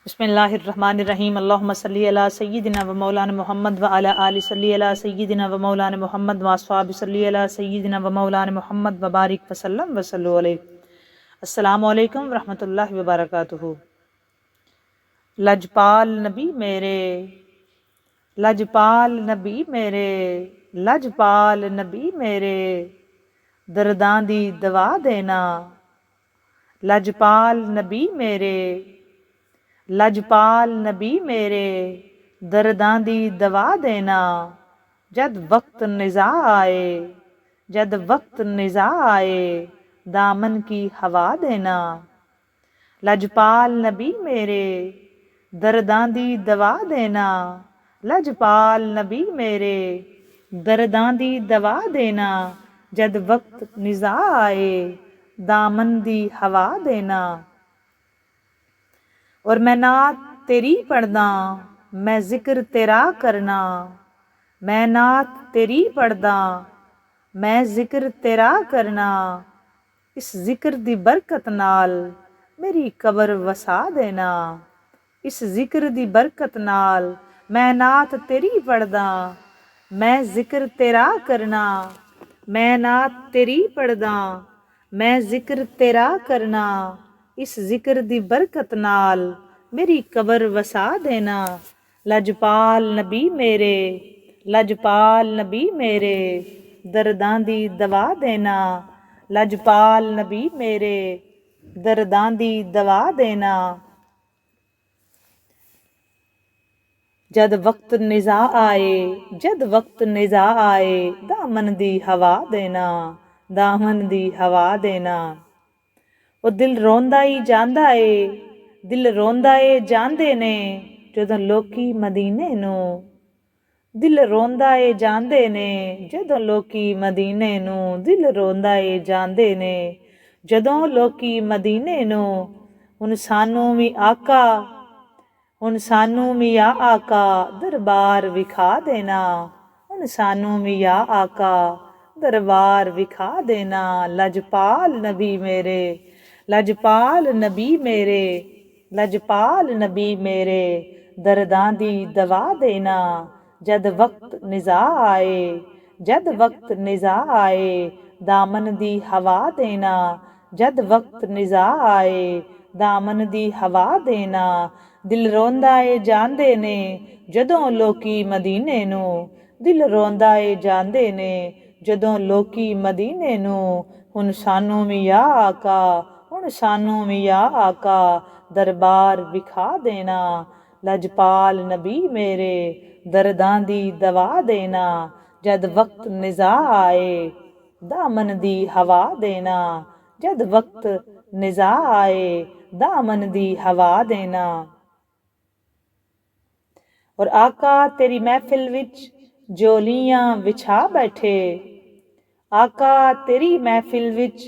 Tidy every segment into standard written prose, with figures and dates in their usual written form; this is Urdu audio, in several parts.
بسم اللہ الرحمن الرحیم اللہم صلی علی سیدنا و مولانا محمد و علی آل صلی علی سیدنا و مولانا محمد و اصحاب صلی علی سیدنا و مولانا محمد و بارک وسلم وصلو علیہ۔ السلام علیکم ورحمۃ اللہ وبرکاتہ۔ لجپال نبی میرے، لجپال نبی میرے، لجپال نبی میرے، درداں دی دوا دینا۔ لجپال نبی میرے، لجپال نبی میرے، درداں دی دوا دینا۔ جد وقت نزاع آئے، جد وقت نزاع آئے، دامن کی ہوا دینا۔ لجپال نبی میرے، درداں دی دوا دینا۔ لجپال نبی میرے، درداں دی دوا دینا۔ جد وقت نزاع آئے، دامن دی ہوا دینا۔ اور میں نعت تیری پڑھدا، میں ذکر تیرا کرنا۔ میں نعت تیری پڑھدا، میں ذکر تیرا کرنا۔ اس ذکر دی برکت نال میری قبر وسا دینا۔ اس ذکر دی برکت نال میں نعت تیری پڑھدا، میں ذکر تیرا کرنا۔ میں نعت تیری پڑھدا، میں ذکر تیرا کرنا۔ اس ذکر دی برکت نال میری قبر وسا دینا۔ لجپال نبی میرے، لجپال نبی میرے، درداں دی دوا دینا۔ لجپال نبی میرے، درداں دی دوا دینا۔ جد وقت نزاع آئے، جد وقت نزاع آئے، دامن دی ہوا دینا۔ دامن دی ہوا دینا۔ وہ دل روندا ہی جاندا اے، دل روندا اے جاندے نے جدوں لوکی مدینے نوں۔ دل روندا اے جاندے نے جدوں لوکی مدینے نوں۔ دل روندا اے جاندے نے جدوں لوکی مدینے نوں۔ ہن سانوں وی آقا، ہن سانوں وی یا آقا دربار وکھا دینا۔ ہن سانوں وی یا آقا دربار وکھا دینا۔ لجپال نبی میرے، لجپال نبی میرے، لجپال نبی میرے، درداں دی دوا دینا۔ جد وقت نزاع آئے، جد وقت نزاع آئے، دامن دی ہوا دینا۔ جد وقت نزاع آئے، دامن دی ہوا دینا۔ دل روندا اے جاندے نے جدوں لوکی مدینے نوں۔ دل روندا اے جاندے نے جدوں لوکی مدینے نوں۔ ہن سانوں وی یا آقا، ہن سانوں وی یا آقا دربار وکھا دینا۔ لجپال نبی میرے، درداں دی دوا دینا۔ جد وقت نزاع آئے، دامن دی ہوا دینا۔ جد وقت نزاع آئے، دامن دی ہوا دینا۔ اور آقا تیری محفل وچ جولیاں وچھا بیٹھے۔ آقا تیری محفل وچ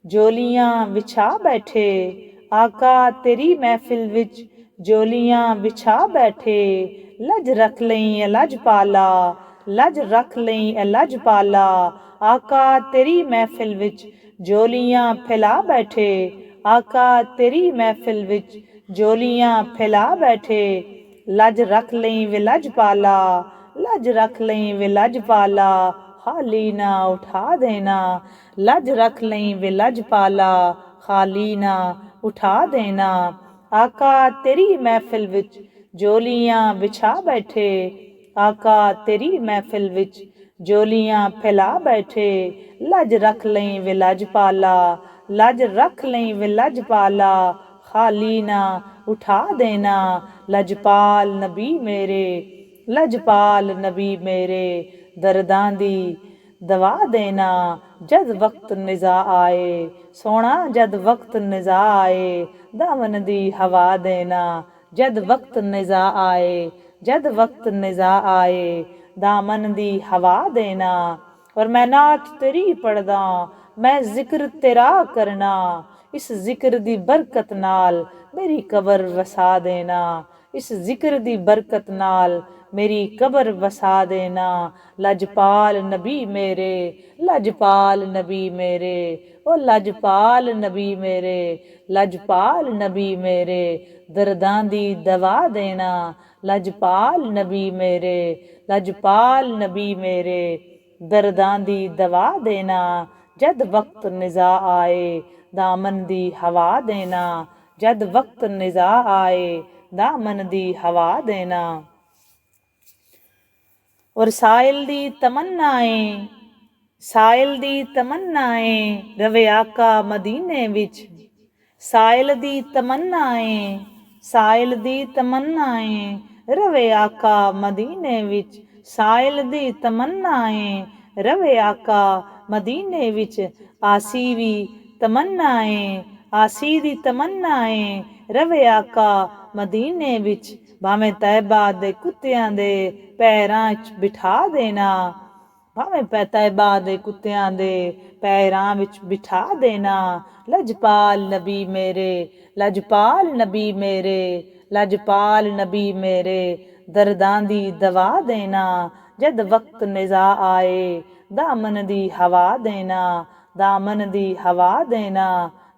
جولیاں وچھا بیٹھے۔ آقا تیری محفل وچ جولیاں وچھا بیٹھے۔ لج رکھ لئیں اے لجپالا، لج رکھ لئیں اے لجپالا۔ آقا تیری محفل وچ جولیاں پھیلا بیٹھے۔ آقا تیری محفل وچ جولیاں پھیلا بیٹھے۔ لج رکھ لئیں وے لجپالا، لج رکھ لئیں وے لجپالا، خالی نہ اٹھا دینا۔ لج رکھ لئیں وے لجپالا، خالی نہ اٹھا دینا۔ آقا تیری محفل وچ جولیاں بچھا بیٹھے۔ آقا تیری محفل وچ جولیاں پھیلا بیٹھے۔ لج رکھ لئیں وے لجپالا، لج رکھ لئیں وے لجپالا، خالی نہ اٹھا دینا۔ لجپال نبی میرے، لجپال نبی میرے، درداں دی دوا دینا۔ جد وقت نزاع آئے، سونا جد وقت نزاع آئے، دامن دی ہوا دینا۔ جد وقت نزاع آئے، جد وقت نزاع آئے، دامن دی ہوا دینا۔ اور میں نعت تیری پڑھدا، میں ذکر تیرا کرنا۔ اس ذکر دی برکت نال میری قبر وسا دینا۔ اس ذکر دی برکت نال میری قبر وسا دینا، لجپال نبی میرے، لجپال نبی میرے، او لجپال نبی میرے، لجپال نبی میرے، درداں دی دوا دینا، لجپال نبی میرے، لجپال نبی میرے، درداں دی دوا دینا، جد وقت نزاع آئے دامن دی ہوا دینا، جد وقت نزاع آئے دامن دی ہوا دینا۔ اور سائل دی تمنائیں، سائل دی تمنائیں روے آقا مدینے وچ، سائل دی تمنائیں، سائل دی تمنائیں روے آقا مدینے وچ، سائل دی تمنائیں روے آقا مدینے وچ، آسی وی تمنائیں، آسی دی تمنائیں روے آقا مدینے وچ، بھاویں طیبہ دے کتیاں دے پیراں وچ بٹھا دینا، بھاویں طیبہ دے کتیاں دے پیراں وچ بٹھا دینا، لجپال نبی میرے، لجپال نبی میرے، لجپال نبی میرے، درداں دی دوا دینا، جد وقت نزاع آئے دامن دی ہوا دینا، دامن دی ہوا دینا،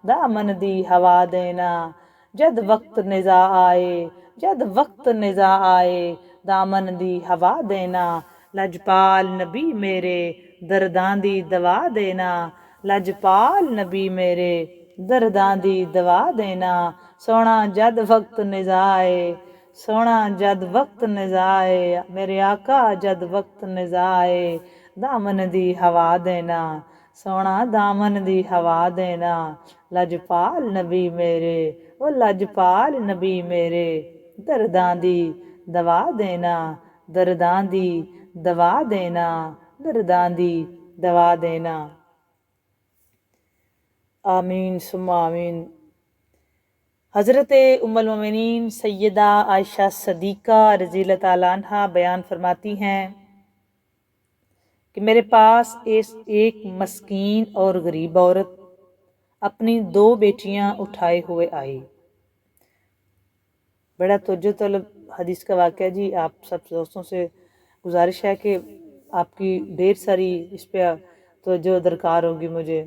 دامن دی ہوا دینا، جد وقت نزاع آئے، جد وقت نزاع آئے دامن دی ہوا دینا، لجپال نبی میرے، درداں دی دوا دینا، لجپال نبی میرے، درداں دی دوا دینا، سونا جد وقت نزاع آئے، سونا جد وقت نزاع آئے میرے آقا، جد وقت نزاع آئے دامن دی ہوا دینا، سونا دامن دی ہوا دینا، لجپال نبی میرے، او لجپال نبی میرے، درداں دی دوا دینا، درداں دی دوا دینا، درداں دی دوا دینا۔ آمین ثم آمین۔ حضرت ام المومنین سیدہ عائشہ صدیقہ رضی اللہ تعالیٰ عنہ بیان فرماتی ہیں کہ میرے پاس ایک مسکین اور غریب عورت اپنی 2 بیٹیاں اٹھائے ہوئے آئی۔ بڑا توجہ طلب حدیث کا واقعہ جی، آپ سب دوستوں سے گزارش ہے کہ آپ کی ڈھیر ساری اس پہ توجہ درکار ہوگی مجھے۔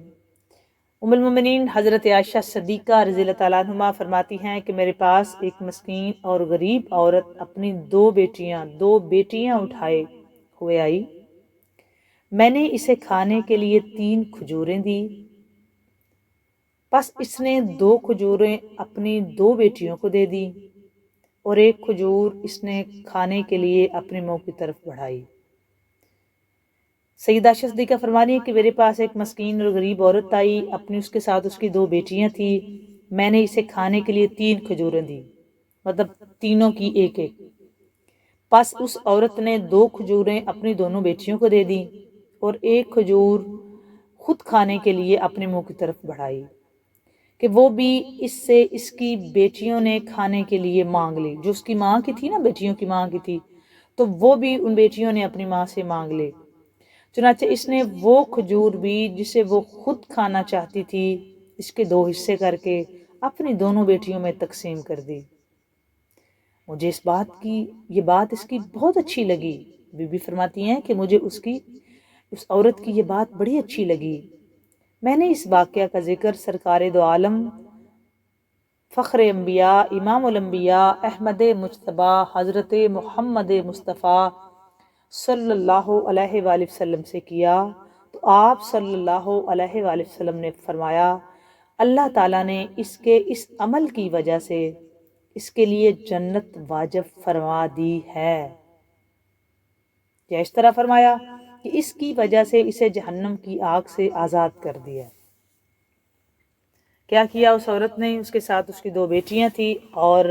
ام المومنین حضرت عائشہ صدیقہ رضی اللہ تعالیٰ عنہ فرماتی ہیں کہ میرے پاس ایک مسکین اور غریب عورت اپنی 2 بیٹیاں اٹھائے ہوئے آئی۔ میں نے اسے کھانے کے لیے 3 کھجوریں دی، پس اس نے 2 کھجوریں اپنی 2 بیٹیوں کو دے دی اور 1 کھجور اس نے کھانے کے لیے اپنے منہ کی طرف بڑھائی۔ سیدہ عائشہ صدیقہ فرمانی ہے کہ میرے پاس ایک مسکین اور غریب عورت آئی، اپنی اس کے ساتھ اس کی 2 بیٹیاں تھیں، میں نے اسے کھانے کے لیے 3 کھجوریں دی، مطلب تینوں کی 1 پس اس عورت نے 2 کھجوریں اپنی دونوں بیٹیوں کو دے دی اور 1 کھجور خود کھانے کے لیے اپنے منہ کی طرف بڑھائی کہ وہ بھی اس سے اس کی بیٹیوں نے کھانے کے لیے مانگ لی، جو اس کی ماں کی تھی نا، بیٹیوں کی ماں کی تھی، تو وہ بھی ان بیٹیوں نے اپنی ماں سے مانگ لے۔ چنانچہ اس نے وہ کھجور بھی جسے وہ خود کھانا چاہتی تھی اس کے 2 حصے کر کے اپنی دونوں بیٹیوں میں تقسیم کر دی۔ مجھے اس بات اس کی بہت اچھی لگی۔ بی بی فرماتی ہیں کہ مجھے اس عورت کی یہ بات بڑی اچھی لگی۔ میں نے اس واقعہ کا ذکر سرکار دو عالم فخر انبیاء امام الانبیاء احمد مجتبیٰ حضرت محمد مصطفیٰ صلی اللہ علیہ وآلہ وسلم سے کیا تو آپ صلی اللہ علیہ وآلہ وسلم نے فرمایا، اللہ تعالیٰ نے اس کے اس عمل کی وجہ سے اس کے لیے جنت واجب فرما دی ہے، یا اس طرح فرمایا کہ اس کی وجہ سے اسے جہنم کی آگ سے آزاد کر دیا۔ کیا کیا اس عورت نے؟ اس کے ساتھ اس کی 2 بیٹیاں تھیں اور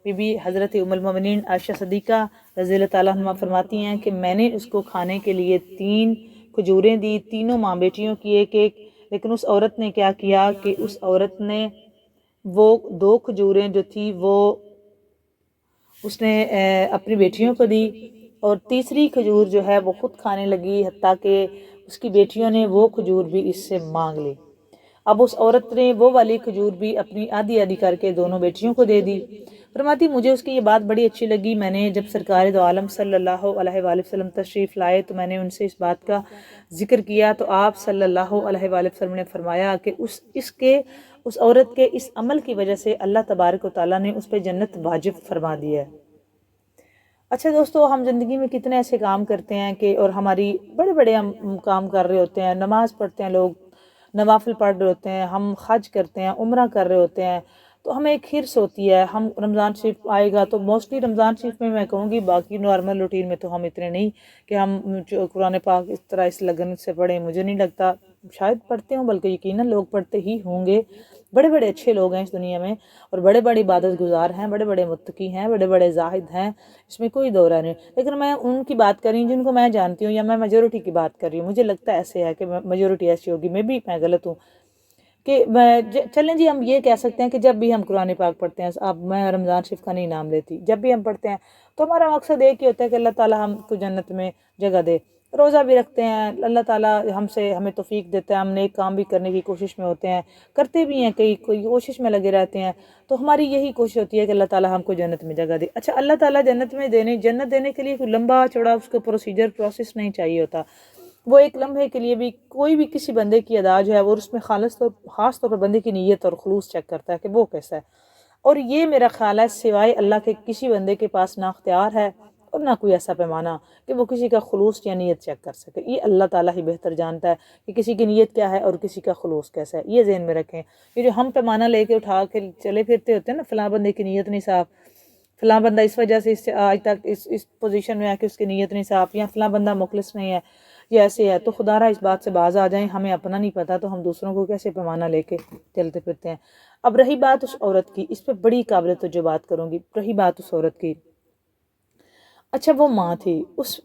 بی بی حضرت ام المومنین عائشہ صدیقہ رضی اللہ تعالیٰ عنہ فرماتی ہیں کہ میں نے اس کو کھانے کے لیے 3 کھجوریں دی، تینوں ماں بیٹیوں کی 1، لیکن اس عورت نے کیا کیا کہ اس عورت نے وہ 2 کھجوریں جو تھی وہ اس نے اپنی بیٹیوں کو دی اور تیسری کھجور جو ہے وہ خود کھانے لگی، حتیٰ کہ اس کی بیٹیوں نے وہ کھجور بھی اس سے مانگ لی۔ اب اس عورت نے وہ والی کھجور بھی اپنی آدھی کر کے دونوں بیٹیوں کو دے دی۔ فرماتی مجھے اس کی یہ بات بڑی اچھی لگی، میں نے جب سرکار دو عالم صلی اللہ علیہ وآلہ وسلم تشریف لائے تو میں نے ان سے اس بات کا ذکر کیا، تو آپ صلی اللہ علیہ وآلہ وسلم نے فرمایا کہ اس عورت کے اس عمل کی وجہ سے اللہ تبارک و تعالیٰ نے اس پہ جنت واجب فرما دی ہے۔ اچھا دوستو، ہم زندگی میں کتنے ایسے کام کرتے ہیں کہ اور ہماری بڑے بڑے ہم کام کر رہے ہوتے ہیں، نماز پڑھتے ہیں، لوگ نوافل پڑھ رہے ہوتے ہیں، ہم حج کرتے ہیں، عمرہ کر رہے ہوتے ہیں، تو ہمیں ایک حرص ہوتی ہے، ہم رمضان شریف آئے گا تو موسٹلی رمضان شریف میں کہوں گی، باقی نارمل روٹین میں تو ہم اتنے نہیں کہ ہم قرآن پاک اس طرح اس لگن سے پڑھیں، مجھے نہیں لگتا، شاید پڑھتے ہوں، بلکہ یقیناً لوگ پڑھتے ہی ہوں گے، بڑے بڑے اچھے لوگ ہیں اس دنیا میں، اور بڑے بڑے عبادت گزار ہیں، بڑے بڑے متقی ہیں، بڑے بڑے زاہد ہیں، اس میں کوئی دو رائے نہیں، لیکن میں ان کی بات کر رہی ہوں جن کو میں جانتی ہوں، یا میں میجورٹی کی بات کر رہی ہوں، مجھے لگتا ہے ایسے ہے کہ میجورٹی ایسی ہوگی، میں غلط ہوں، کہ چلیں جی ہم یہ کہہ سکتے ہیں کہ جب بھی ہم قرآن پاک پڑھتے ہیں، اب میں رمضان شریف کا نہیں نام لیتی، جب بھی ہم پڑھتے ہیں تو ہمارا مقصد ایک ہی ہوتا ہے کہ اللہ تعالیٰ ہم کو جنت میں جگہ دے، روزہ بھی رکھتے ہیں، اللہ تعالیٰ ہمیں توفیق دیتا ہے، ہم نیک کام بھی کرنے کی کوشش میں ہوتے ہیں، کرتے بھی ہیں، کوئی کوشش میں لگے رہتے ہیں، تو ہماری یہی کوشش ہوتی ہے کہ اللہ تعالیٰ ہم کو جنت میں جگہ دے۔ اچھا، اللہ تعالیٰ جنت دینے کے لیے کوئی لمبا چوڑا اس کو پروسیس نہیں چاہیے ہوتا، وہ ایک لمحے کے لیے بھی کوئی بھی کسی بندے کی ادا جو ہے وہ اس میں خاص طور پر بندے کی نیت اور خلوص چیک کرتا ہے کہ وہ کیسا ہے، اور یہ میرا خیال ہے سوائے اللہ کے کسی بندے کے پاس نہ اختیار ہے اور نہ کوئی ایسا پیمانہ کہ وہ کسی کا خلوص یا نیت چیک کر سکے، یہ اللہ تعالیٰ ہی بہتر جانتا ہے کہ کسی کی نیت کیا ہے اور کسی کا خلوص کیسا ہے، یہ ذہن میں رکھیں۔ یہ جو ہم پیمانہ لے کے اٹھا کے چلے پھرتے ہوتے ہیں نا، فلاں بندے کی نیت نہیں صاف، فلاں بندہ اس وجہ سے آج تک اس پوزیشن میں ہے کہ اس کی نیت نہیں صاف، یا فلاں بندہ مخلص نہیں ہے، یہ ایسے ہے، تو خدا را اس بات سے باز آ جائیں، ہمیں اپنا نہیں پتا تو ہم دوسروں کو کیسے پیمانہ لے کے چلتے پھرتے ہیں۔ اب رہی بات اس عورت کی، اس پہ بڑی قابل توجہ بات کروں گی، رہی بات اس عورت کی، اچھا وہ ماں تھی، اس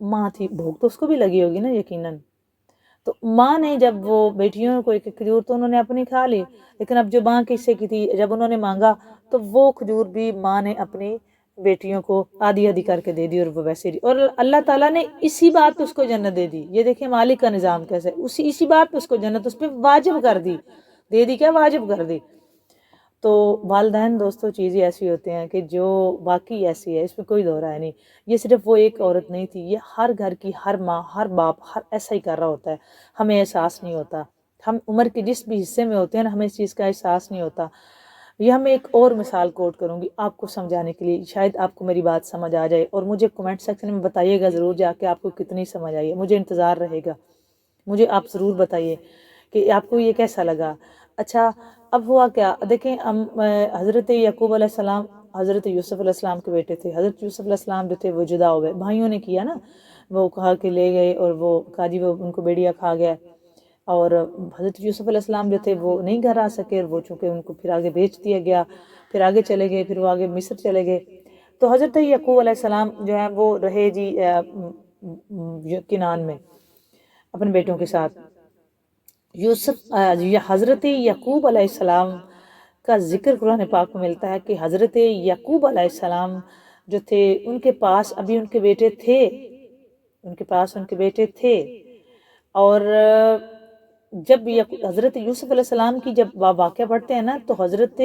ماں تھی، بھوک تو اس کو بھی لگی ہوگی نا یقیناً، تو ماں نے جب وہ بیٹیوں کو ایک کھجور تو انہوں نے اپنی کھا لی، لیکن اب جو ماں کے حصے کی تھی جب انہوں نے مانگا تو وہ کھجور بھی ماں نے اپنی بیٹیوں کو آدھی آدھی کر کے دے دی، اور وہ ویسے دی، اور اللہ تعالیٰ نے اسی بات پہ اس کو جنت دے دی۔ یہ دیکھیں مالک کا نظام کیسے ہے، اسی بات پہ اس کو جنت اس پہ واجب کر دی، دے دی کیا، واجب کر دی۔ تو والدین دوستو چیزیں ایسی ہوتے ہیں کہ جو واقعی ایسی ہے، اس میں کوئی دو رائے نہیں، یہ صرف وہ ایک عورت نہیں تھی، یہ ہر گھر کی ہر ماں ہر باپ ہر ایسا ہی کر رہا ہوتا ہے، ہمیں احساس نہیں ہوتا، ہم عمر کے جس بھی حصے میں ہوتے ہیں نا، ہمیں اس چیز کا احساس نہیں ہوتا۔ یہ میں ایک اور مثال کوٹ کروں گی آپ کو سمجھانے کے لیے، شاید آپ کو میری بات سمجھ آ جائے، اور مجھے کمنٹ سیکشن میں بتائیے گا ضرور جا کے آپ کو کتنی سمجھ آئی ہے، مجھے انتظار رہے گا، مجھے آپ ضرور بتائیے کہ آپ کو یہ کیسا لگا۔ اچھا اب ہوا کیا، دیکھیں حضرت یعقوب علیہ السلام حضرت یوسف علیہ السلام کے بیٹے تھے، حضرت یوسف علیہ السلام جو تھے وہ جدا ہو گئے، بھائیوں نے کیا نا، وہ کہا کہ لے گئے، اور وہ کہا جی وہ ان کو بیڑیا کھا گیا، اور حضرت یوسف علیہ السلام جو تھے وہ نہیں گھر آ سکے، اور وہ چونکہ ان کو پھر آگے بیچ دیا گیا، پھر آگے چلے گئے، پھر وہ آگے مصر چلے گئے، تو حضرت یعقوب علیہ السلام جو ہے وہ رہے جی کنعان میں اپنے بیٹوں کے ساتھ۔ حضرت یعقوب علیہ السلام کا ذکر قرآن پاک میں ملتا ہے کہ حضرت یعقوب علیہ السلام جو تھے ان کے پاس ابھی ان کے بیٹے تھے، اور جب حضرت یوسف علیہ السلام کی جب واقعہ پڑھتے ہیں نا، تو حضرت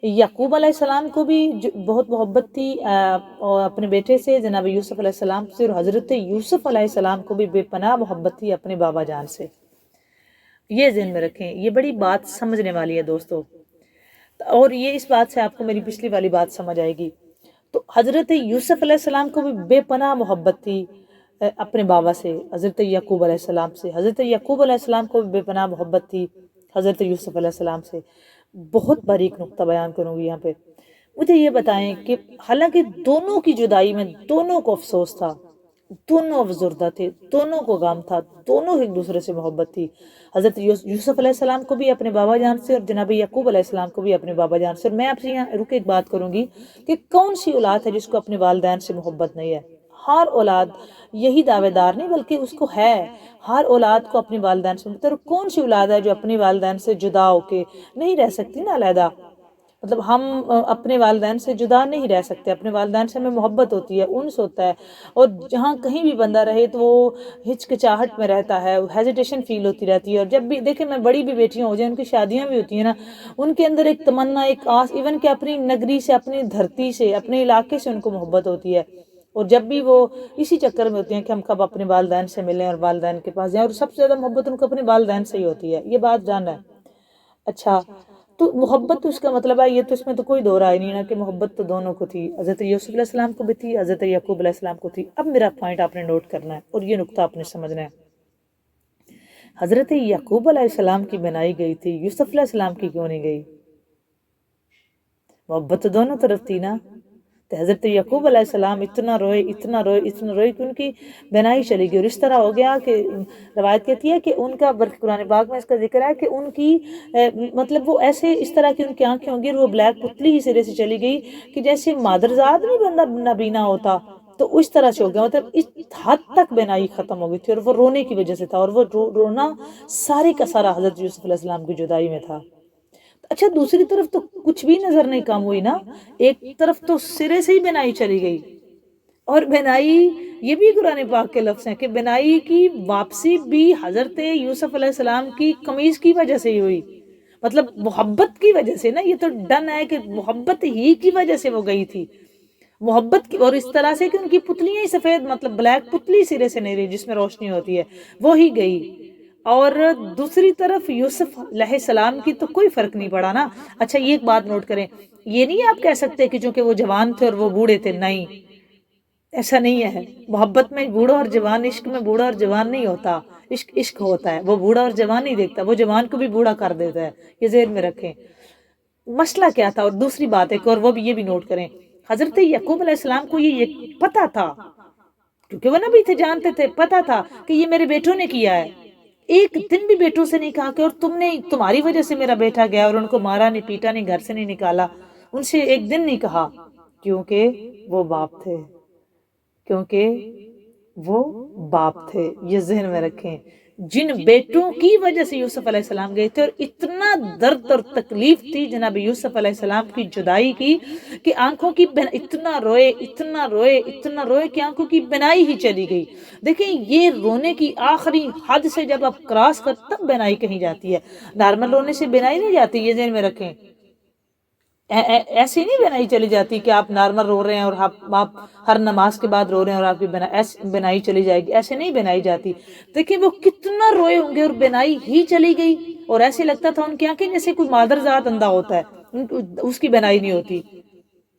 یعقوب علیہ السلام کو بھی بہت محبت تھی اپنے بیٹے سے جناب یوسف علیہ السلام سے، اور حضرت یوسف علیہ السلام کو بھی بے پناہ محبت تھی اپنے بابا جان سے، یہ ذہن میں رکھیں، یہ بڑی بات سمجھنے والی ہے دوستو، اور یہ اس بات سے آپ کو میری پچھلی والی بات سمجھ آئے گی۔ تو حضرت یوسف علیہ السلام کو بھی بے پناہ محبت تھی اپنے بابا سے، حضرت یعقوب علیہ السلام سے، حضرت یعقوب علیہ السلام کو بھی بے پناہ محبت تھی حضرت یوسف علیہ السلام سے۔ بہت باریک نقطہ بیان کروں گی یہاں پہ، مجھے یہ بتائیں کہ حالانکہ دونوں کی جدائی میں دونوں کو افسوس تھا، دونوں افسردہ تھے، دونوں کو غم تھا، دونوں ایک دوسرے سے محبت تھی، حضرت یوسف علیہ السلام کو بھی اپنے بابا جان سے، اور جناب یعقوب علیہ السلام کو بھی اپنے بابا جان سے۔ اور میں آپ سے یہاں رک ایک بات کروں گی کہ کون سی اولاد ہے جس کو اپنے والدین سے محبت نہیں ہے؟ ہر اولاد یہی دعوے دار نہیں بلکہ اس کو ہے، ہر اولاد کو اپنے والدین سے محبت ہے، اور کون سی اولاد ہے جو اپنے والدین سے جدا ہو کے نہیں رہ سکتی نا علیحدہ؟ مطلب ہم اپنے والدین سے جدا نہیں رہ سکتے، اپنے والدین سے ہمیں محبت ہوتی ہے، انس ہوتا ہے، اور جہاں کہیں بھی بندہ رہے تو وہ ہچکچاہٹ میں رہتا ہے، ہیزیٹیشن فیل ہوتی رہتی ہے. اور جب بھی دیکھیں میں بڑی بھی بیٹیاں ہو جائیں، ان کی شادیاں بھی ہوتی ہیں نا، ان کے اندر ایک تمنا، ایک آس، ایون کہ اپنی نگری سے، اپنی دھرتی سے، اپنے علاقے سے ان کو محبت ہوتی ہے. اور جب بھی وہ اسی چکر میں ہوتی ہیں کہ ہم کب اپنے والدین سے ملیں اور والدین کے پاس جائیں، اور سب سے زیادہ محبت ان کو اپنے والدین سے ہی ہوتی ہے، یہ بات جاننا ہے. اچھا، تو محبت اس کا مطلب ہے، یہ تو اس میں تو کوئی دو رائے نہیں نا کہ محبت تو دونوں کو تھی، حضرت یوسف علیہ السلام کو بھی تھی، حضرت یعقوب علیہ السلام کو تھی. اب میرا پوائنٹ آپ نے نوٹ کرنا ہے اور یہ نقطہ آپ نے سمجھنا ہے. حضرت یعقوب علیہ السلام کی بنائی گئی تھی، یوسف علیہ السلام کی کیوں نہیں گئی؟ محبت تو دونوں طرف تھی نا. تو حضرت یعقوب علیہ السلام اتنا روئے، اتنا روئے، اتنا روئے کہ ان کی بنائی چلی گئی. اور اس طرح ہو گیا کہ روایت کہتی ہے کہ ان کا، بلکہ قرآن پاک میں اس کا ذکر ہے کہ ان کی مطلب وہ ایسے اس طرح کی ان کی آنکھیں ہوں گی، اور وہ بلیک پتلی ہی سرے سے چلی گئی کہ جیسے مادرزاد نہیں بندہ نابینا ہوتا، تو اس طرح سے ہو گیا. مطلب اس حد تک بینائی ختم ہو گئی تھی، اور وہ رونے کی وجہ سے تھا، اور وہ رونا سارے کا سارا حضرت یوسف علیہ السلام کی جدائی میں تھا. اچھا، دوسری طرف تو کچھ بھی نظر نہیں کم ہوئی نا، ایک طرف تو سرے سے ہی بنائی چلی گئی. اور بنائی، یہ بھی قرآن پاک کے لفظ ہیں کہ بنائی کی واپسی بھی حضرت یوسف علیہ السلام کی قمیض کی وجہ سے ہی ہوئی. مطلب محبت کی وجہ سے نا، یہ تو ڈن ہے کہ محبت ہی کی وجہ سے وہ گئی تھی. محبت کی، اور اس طرح سے کہ ان کی پتلیاں ہی سفید، مطلب بلیک پتلی سرے سے نہیں رہی جس میں روشنی ہوتی ہے، وہ ہی گئی. اور دوسری طرف یوسف علیہ السلام کی تو کوئی فرق نہیں پڑا نا. اچھا، یہ ایک بات نوٹ کریں، یہ نہیں آپ کہہ سکتے کہ چونکہ وہ جوان تھے اور وہ بوڑھے تھے، نہیں، ایسا نہیں ہے. محبت میں بوڑھا اور جوان، عشق میں بوڑھا اور جوان نہیں ہوتا. عشق عشق ہوتا ہے، وہ بوڑھا اور جوان نہیں دیکھتا، وہ جوان کو بھی بوڑھا کر دیتا ہے. یہ ذہن میں رکھیں. مسئلہ کیا تھا؟ اور دوسری بات ایک اور، وہ بھی یہ بھی نوٹ کریں، حضرت یعقوب علیہ السلام کو یہ پتا تھا، کیونکہ وہ نبی تھے، جانتے تھے، پتا تھا کہ یہ میرے بیٹوں نے کیا ہے. ایک دن بھی بیٹوں سے نہیں کہا کہ اور تمہاری وجہ سے میرا بیٹا گیا، اور ان کو مارا نہیں، پیٹا نہیں، گھر سے نہیں نکالا. ان سے ایک دن نہیں کہا، کیونکہ وہ باپ تھے، کیونکہ وہ باپ تھے. یہ ذہن میں رکھیں. جن بیٹوں کی وجہ سے یوسف علیہ السلام گئے تھے، اور اتنا درد اور تکلیف تھی جناب یوسف علیہ السلام کی جدائی کی کہ آنکھوں کی اتنا روئے، اتنا روئے، اتنا روئے کہ آنکھوں کی بنائی ہی چلی گئی. دیکھیں، یہ رونے کی آخری حد سے جب آپ کراس کر، تب بنائی کہیں جاتی ہے. نارمل رونے سے بنائی نہیں جاتی، یہ ذہن میں رکھیں. ایسی نہیں بنائی چلی جاتی کہ آپ نارمل رو رہے ہیں اور آپ ہر نماز کے بعد رو رہے ہیں اور آپ کی بنائی چلی جائے گی، ایسے نہیں بنائی جاتی. دیکھیں وہ کتنا روئے ہوں گے اور بنائی ہی چلی گئی، اور ایسے لگتا تھا ان کی آنکھیں جیسے کوئی مادرزاد اندھا ہوتا ہے، اس کی بنائی نہیں ہوتی.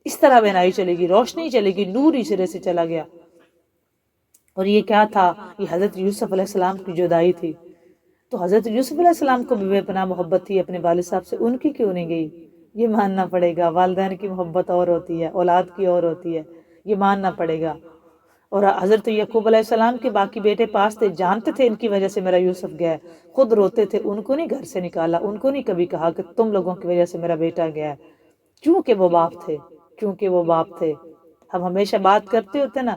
اس طرح بنائی چلے گی، روشنی چلے گی، نور ہی سرے سے چلا گیا. اور یہ کیا تھا؟ یہ حضرت یوسف علیہ السلام کی جدائی تھی. تو حضرت یوسف علیہ السلام کو بھی بے پناہ محبت تھی اپنے والد صاحب سے، ان کی کیوں نہیں گئی؟ یہ ماننا پڑے گا. والدین کی محبت اور ہوتی ہے، اولاد کی اور ہوتی ہے، یہ ماننا پڑے گا. اور حضرت یعقوب علیہ السلام کے باقی بیٹے پاس تھے، جانتے تھے ان کی وجہ سے میرا یوسف گیا ہے، خود روتے تھے، ان کو نہیں گھر سے نکالا، ان کو نہیں کبھی کہا کہ تم لوگوں کی وجہ سے میرا بیٹا گیا ہے. کیونکہ وہ باپ تھے، کیونکہ وہ باپ تھے. ہم ہمیشہ بات کرتے ہوتے نا،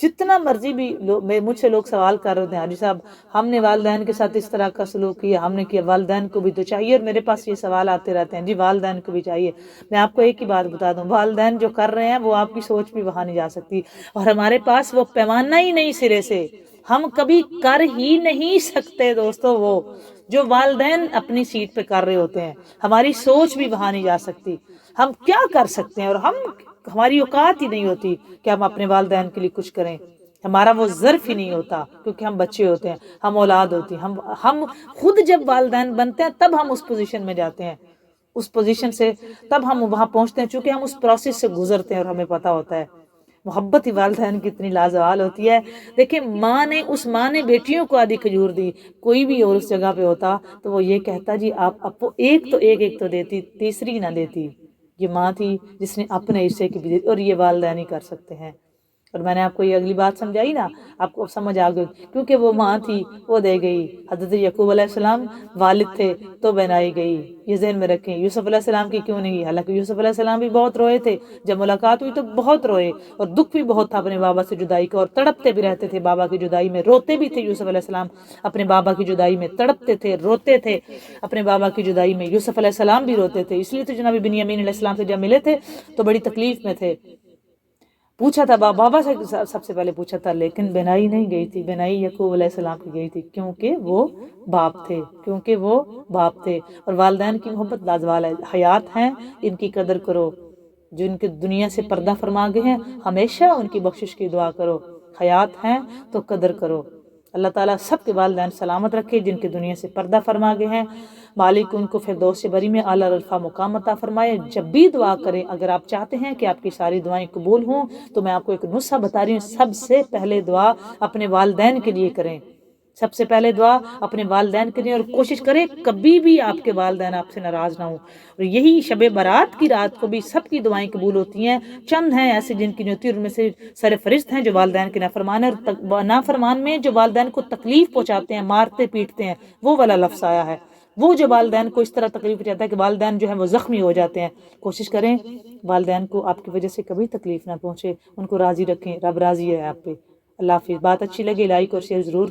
جتنا مرضی بھی مجھ سے لوگ سوال کر رہے ہیں، حاجی صاحب ہم نے والدین کے ساتھ اس طرح کا سلوک کیا، ہم نے کیا، والدین کو بھی تو چاہیے. اور میرے پاس یہ سوال آتے رہتے ہیں، جی والدین کو بھی چاہیے. میں آپ کو ایک ہی بات بتا دوں، والدین جو کر رہے ہیں وہ آپ کی سوچ بھی وہاں نہیں جا سکتی، اور ہمارے پاس وہ پیمانہ ہی نہیں سرے سے، ہم کبھی کر ہی نہیں سکتے دوستو وہ جو والدین اپنی سیٹ پہ کر رہے ہوتے ہیں. ہماری سوچ بھی وہاں نہیں جا سکتی. ہم کیا کر سکتے ہیں، اور ہماری اوقات ہی نہیں ہوتی کہ ہم اپنے والدین کے لیے کچھ کریں. ہمارا وہ ظرف ہی نہیں ہوتا، کیونکہ ہم بچے ہوتے ہیں، ہم اولاد ہوتی ہیں. ہم خود جب والدین بنتے ہیں تب ہم اس پوزیشن میں جاتے ہیں، اس پوزیشن سے تب ہم وہاں پہنچتے ہیں، چونکہ ہم اس پروسیس سے گزرتے ہیں اور ہمیں پتہ ہوتا ہے. محبت ہی والدین کی اتنی لازوال ہوتی ہے. دیکھیں اس ماں نے بیٹیوں کو آدھی کھجور دی، کوئی بھی اور اس جگہ پہ ہوتا تو وہ یہ کہتا جی آپ ایک تو دیتی، تیسری نہ دیتی. یہ ماں تھی جس نے اپنے حصے کی بھی دی، اور یہ والدین ہی کر سکتے ہیں. اور میں نے آپ کو یہ اگلی بات سمجھائی نا، آپ کو سمجھ آ گئی، کیونکہ وہ ماں تھی وہ دے گئی۔ حضرت یعقوب علیہ السلام والد تھے تو بنائی گئی، یہ ذہن میں رکھیں۔ یوسف علیہ السلام کی کیوں نہیں؟ حالانکہ یوسف علیہ السلام بھی بہت روئے تھے، جب ملاقات ہوئی تو بہت روئے، اور دکھ بھی بہت تھا اپنے بابا سے جدائی کا، اور تڑپتے بھی رہتے تھے بابا کی جدائی میں، روتے بھی تھے یوسف علیہ السلام اپنے بابا کی جدائی میں، تڑپتے تھے، روتے تھے اپنے بابا کی جدائی میں۔ یوسف علیہ السلام بھی روتے تھے، اس لیے تو جناب بنیامین علیہ السلام سے جب ملے تھے تو بڑی تکلیف میں تھے، پوچھا تھا بابا سے، سب سے پہلے پوچھا تھا، لیکن بنائی نہیں گئی تھی، بنائی یعقوب علیہ السلام کی گئی تھی، کیونکہ وہ باپ تھے، کیونکہ وہ باپ تھے۔ اور والدین کی محبت لازوال ہے، حیات ہیں ان کی قدر کرو، جو ان کی دنیا سے پردہ فرما گئے ہیں ہمیشہ ان کی بخشش کی دعا کرو، حیات ہیں تو قدر کرو۔ اللہ تعالیٰ سب کے والدین سلامت رکھے جن کی دنیا سے پردہ فرما گئے ہیں، مالک ان کو فردوس بری میں اعلیٰ رفع مقام عطا فرمائے۔ جب بھی دعا کریں، اگر آپ چاہتے ہیں کہ آپ کی ساری دعائیں قبول ہوں تو میں آپ کو ایک نسخہ بتا رہی ہوں، سب سے پہلے دعا اپنے والدین کے لیے کریں، سب سے پہلے دعا اپنے والدین کے لیے، اور کوشش کریں کبھی بھی آپ کے والدین آپ سے ناراض نہ ہوں۔ اور یہی شب برات کی رات کو بھی سب کی دعائیں قبول ہوتی ہیں، چند ہیں ایسے جن کی نہیں ہوتی، اور ان میں سے سرفرست ہیں جو والدین کے نافرمان ہیں، اور نافرمان میں جو والدین کو تکلیف پہنچاتے ہیں، مارتے پیٹتے ہیں، وہ والا لفظ آیا ہے۔ وہ جو والدین کو اس طرح تکلیف پہنچاتا ہے کہ والدین جو ہیں وہ زخمی ہو جاتے ہیں، کوشش کریں والدین کو آپ کی وجہ سے کبھی تکلیف نہ پہنچے، ان کو راضی رکھیں، رب راضی ہے آپ پہ۔ اللہ حافظ۔ بات اچھی لگے لائک اور شیئر ضرور